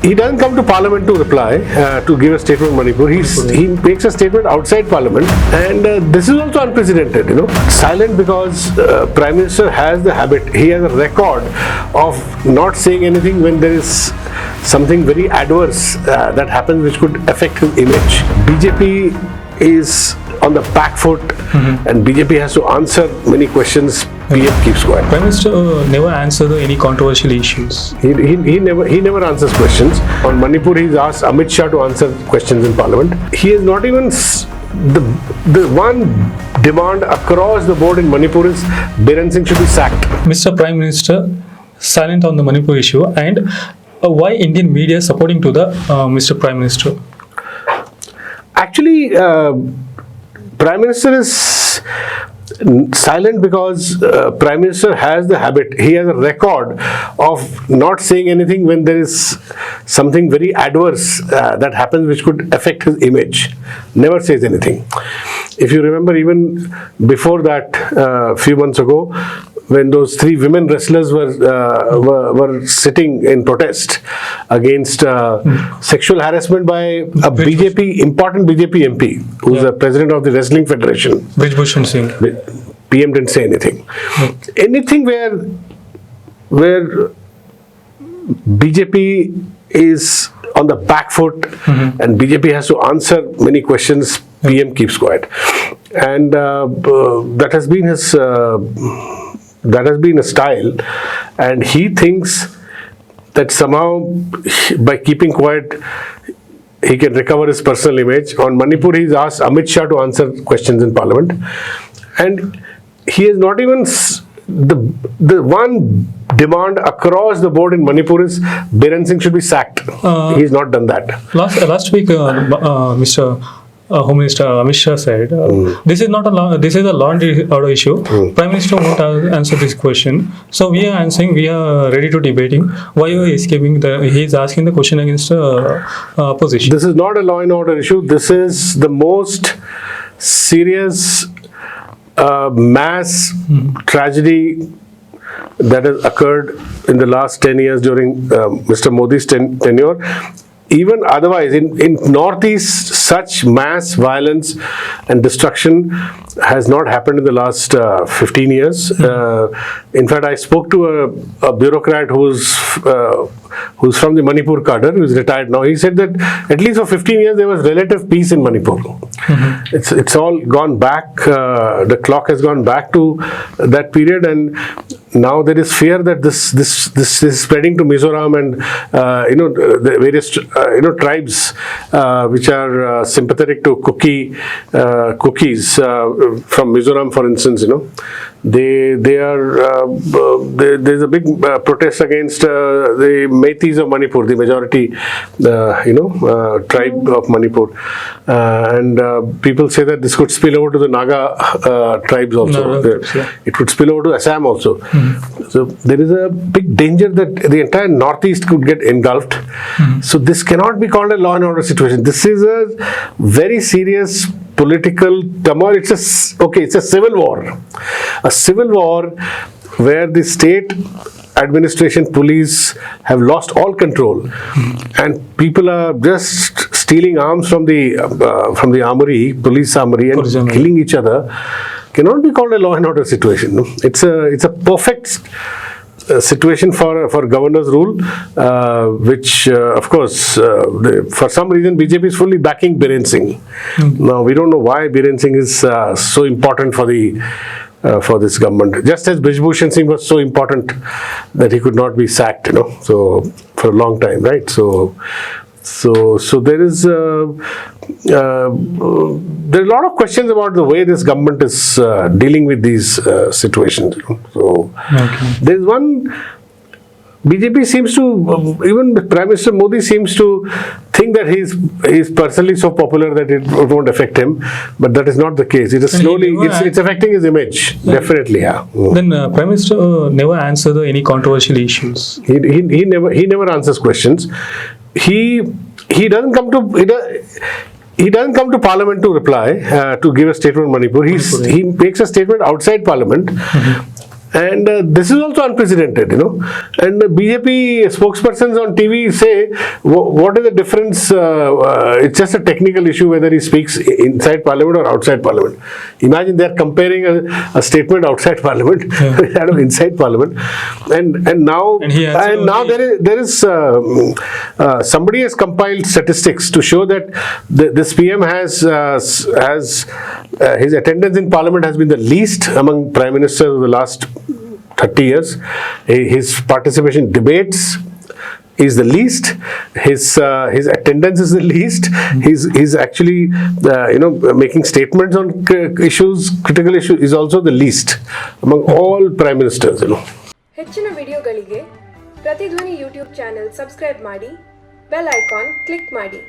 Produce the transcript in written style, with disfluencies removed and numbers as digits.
he doesn't come to Parliament to reply, to give a statement on Manipur. He makes a statement outside Parliament, and this is also unprecedented. Silent because Prime Minister has the habit. He has a record of not saying anything when there is something very adverse that happens, which could affect his image. BJP is on the back foot, and BJP has to answer many questions. PM keeps quiet. Prime Minister never answered any controversial issues. He never answers questions. On Manipur, he's asked Amit Shah to answer questions in Parliament. He is not even the one demand across the board in Manipur is Biren Singh should be sacked. Mr. Prime Minister silent on the Manipur issue, and why Indian media supporting to the Mr. Prime Minister? Actually, Prime Minister is silent because Prime Minister has the habit. He has a record of not saying anything when there is something very adverse that happens, which could affect his image. Never says anything. If you remember, even before that, few months ago, when those 3 women wrestlers were sitting in protest against sexual harassment by a important BJP MP, who's the president of the Wrestling Federation. Pratidhvani Singh. PM didn't say anything. Anything where BJP is on the back foot, and BJP has to answer many questions, PM keeps quiet. And that has been his... that has been a style, and he thinks that somehow by keeping quiet he can recover his personal image. On Manipur, he's asked Amit Shah to answer questions in Parliament, and he is not even the one demand across the board in Manipur is Biren Singh should be sacked. He's not done that. Last week, Mr. Home Minister Amit Shah said, this is a law and order issue. Prime Minister won't answer this question. So we are answering, we are ready to debating. Why are you escaping? He is asking the question against opposition. This is not a law and order issue. This is the most serious mass tragedy that has occurred in the last 10 years during Mr. Modi's tenure. Even otherwise, in Northeast, such mass violence and destruction has not happened in the last 15 years. In fact, I spoke to a bureaucrat who's from the Manipur cadre, who's retired now. He said that at least for 15 years there was relative peace in Manipur. It's all gone back. The clock has gone back to that period, and now there is fear that this is spreading to Mizoram and the various tribes which are sympathetic to cookies from Mizoram, for instance. There's a big protest against the Meiteis of Manipur, the majority tribe of Manipur, and people say that this could spill over to the Naga tribes also. It could spill over to Assam also. So there is a big danger that the entire Northeast could get engulfed. So this cannot be called a law and order situation. This is a very serious political turmoil. It's a civil war. A civil war where the state administration, police have lost all control, and people are just stealing arms from the armory, police armory, and killing each other. Cannot be called a law and order situation. No? It's a perfect situation for governor's rule, which of course for some reason BJP is fully backing Biren Singh. Now we don't know why Biren Singh is so important for this government, just as Brijbhushan Singh was so important that he could not be sacked, so for a long time, right? So there is there are a lot of questions about the way this government is dealing with these situations. So there is one. BJP seems to, even Prime Minister Modi seems to think that he's personally so popular that it won't affect him, but that is not the case. It is slowly, it's affecting his image, definitely. Yeah. Then Prime Minister never answered any controversial issues. He never answers questions. He doesn't come to Parliament to reply, to give a statement on Manipur. He makes a statement outside Parliament. And this is also unprecedented, And the BJP spokespersons on TV say, what is the difference? It's just a technical issue whether he speaks inside Parliament or outside Parliament. Imagine they're comparing a statement outside Parliament and inside Parliament, and now there is somebody has compiled statistics to show that this PM has his attendance in Parliament has been the least among Prime Ministers of the last 30 years. His participation in debates is the least. His attendance is the least. He's actually making statements on critical issues is also the least among all prime ministers. ಹೆಚ್ಚಿನ ವಿಡಿಯೋಗಳಿಗೆ ಪ್ರತಿಧ್ವನಿ YouTube channel subscribe ಮಾಡಿ, bell icon click ಮಾಡಿ.